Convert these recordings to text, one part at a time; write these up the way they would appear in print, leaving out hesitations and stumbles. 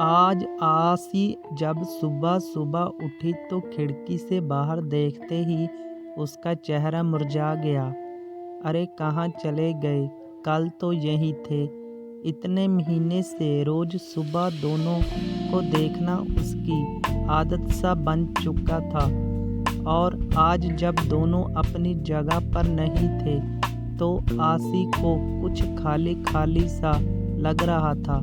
आज आसी जब सुबह सुबह उठी तो खिड़की से बाहर देखते ही उसका चेहरा मुरझा गया। अरे कहाँ चले गए? कल तो यहीं थे। इतने महीने से रोज सुबह दोनों को देखना उसकी आदत सा बन चुका था, और आज जब दोनों अपनी जगह पर नहीं थे तो आसी को कुछ खाली खाली सा लग रहा था।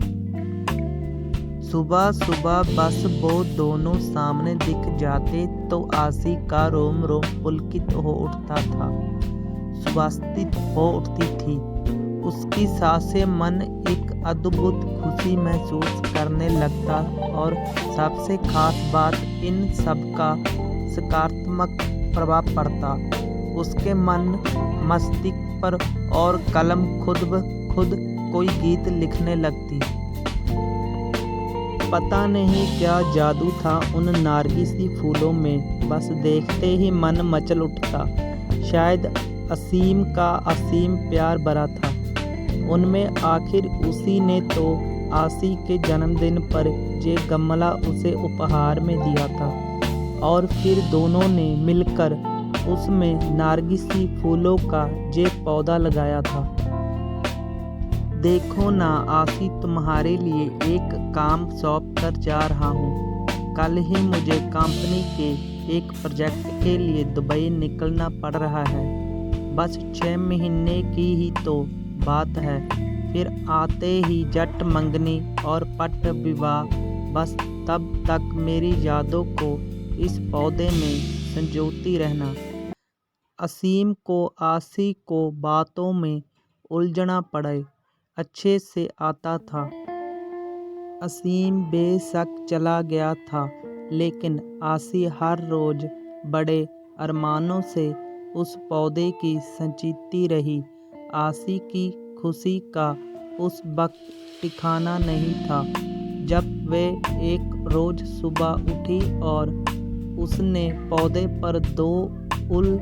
सुबह सुबह बस वो दोनों सामने दिख जाते तो आसी का रोम रोम पुलकित हो उठता था, सुवासित हो उठती थी। उसकी सांसें मन एक अद्भुत खुशी महसूस करने लगता, और सबसे खास बात इन सब का सकारात्मक प्रभाव पड़ता उसके मन मस्तिष्क पर, और कलम खुद ब खुद कोई गीत लिखने लगती। पता नहीं क्या जादू था उन नारगिसी फूलों में, बस देखते ही मन मचल उठता। शायद असीम का असीम प्यार भरा था उनमें। आखिर उसी ने तो आसी के जन्मदिन पर ये गमला उसे उपहार में दिया था, और फिर दोनों ने मिलकर उसमें नारगिसी फूलों का ये पौधा लगाया था। देखो ना आसी, तुम्हारे लिए एक काम सौंप कर जा रहा हूँ। कल ही मुझे कंपनी के एक प्रोजेक्ट के लिए दुबई निकलना पड़ रहा है। बस 6 महीने की ही तो बात है, फिर आते ही जट मंगनी और पट विवाह। बस तब तक मेरी यादों को इस पौधे में संजोती रहना। असीम को आसी को बातों में उलझना पड़े अच्छे से आता था। असीम बेशक चला गया था, लेकिन आसी हर रोज बड़े अरमानों से उस पौधे की संजीती रही। आसी की खुशी का उस वक्त ठिकाना नहीं था जब वे एक रोज सुबह उठी और उसने पौधे पर 2 फूल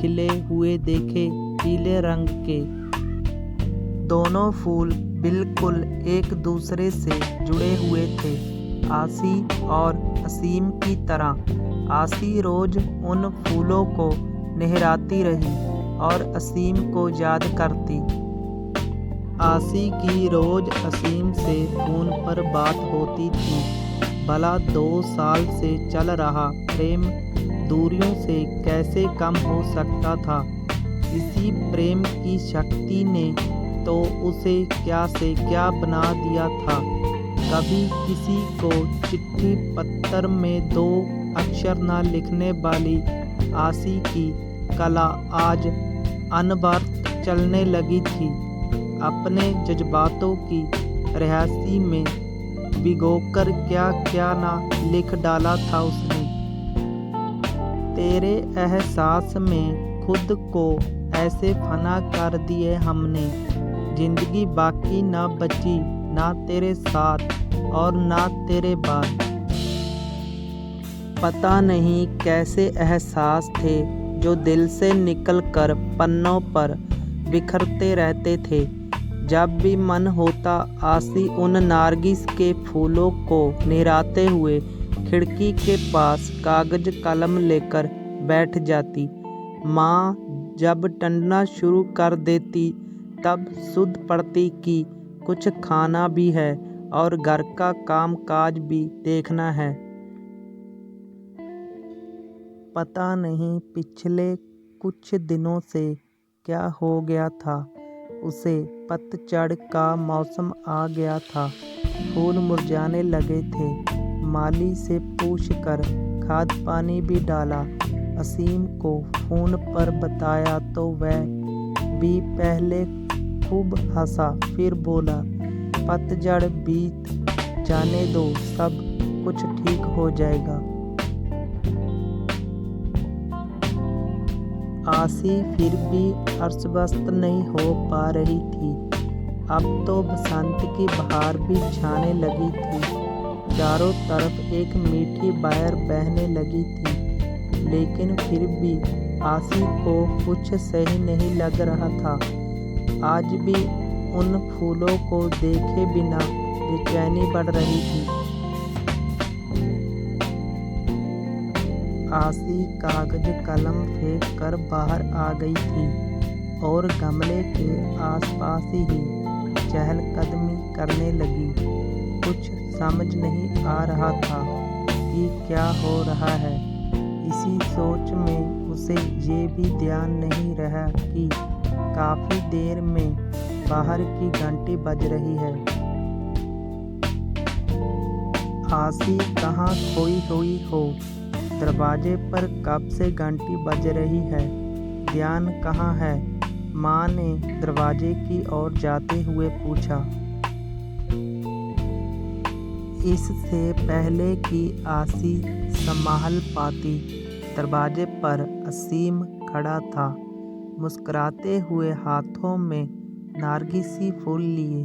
खिले हुए देखे, पीले रंग के। दोनों फूल बिल्कुल एक दूसरे से जुड़े हुए थे, आसी और असीम की तरह। आसी रोज उन फूलों को निहराती रही और असीम को याद करती। आसी की रोज असीम से फोन पर बात होती थी। भला 2 साल से चल रहा प्रेम दूरियों से कैसे कम हो सकता था? इसी प्रेम की शक्ति ने तो उसे क्या से क्या बना दिया था। कभी किसी को चिट्ठी पत्र में 2 अक्षर न लिखने वाली आसी की कला आज अनवरत चलने लगी थी। अपने जज्बातों की रहस्य में भिगोकर क्या क्या ना लिख डाला था उसने। तेरे एहसास में खुद को ऐसे फना कर दिए हमने, जिंदगी बाकी ना बची, ना तेरे साथ और ना तेरे बाद। पता नहीं कैसे एहसास थे जो दिल से निकलकर पन्नों पर बिखरते रहते थे। जब भी मन होता आसी उन नारगिस के फूलों को निहराते हुए खिड़की के पास कागज कलम लेकर बैठ जाती। माँ जब टंडना शुरू कर देती तब सुध पड़ती कि कुछ खाना भी है और घर का काम काज भी देखना है। पता नहीं पिछले कुछ दिनों से क्या हो गया था उसे। पतझड़ का मौसम आ गया था, फूल मुरझाने लगे थे। माली से पूछकर खाद पानी भी डाला। असीम को फोन पर बताया तो वह भी पहले खूब हंसा, फिर बोला पतझड़ बीत जाने दो, सब कुछ ठीक हो जाएगा। आसी फिर भी अस्वस्थ नहीं हो पा रही थी। अब तो बसंत की बहार भी छाने लगी थी। चारों तरफ एक मीठी बहार बहने लगी थी, लेकिन फिर भी आसी को कुछ सही नहीं लग रहा था। आज भी उन फूलों को देखे बिना बेचैनी बढ़ रही थी। आसी कागज कलम फेंक कर बाहर आ गई थी और गमले के आसपास ही चहलकदमी करने लगी। कुछ समझ नहीं आ रहा था कि क्या हो रहा है। इसी सोच में उसे ये भी ध्यान नहीं रहा कि काफ़ी देर में बाहर की घंटी बज रही है। आसी कहाँ खोई हुई हो? दरवाजे पर कब से घंटी बज रही है, ध्यान कहाँ है? माँ ने दरवाजे की ओर जाते हुए पूछा। इससे पहले कि आसी संभाल पाती, दरवाजे पर असीम खड़ा था, मुस्कुराते हुए हाथों में नारंगी फूल लिए।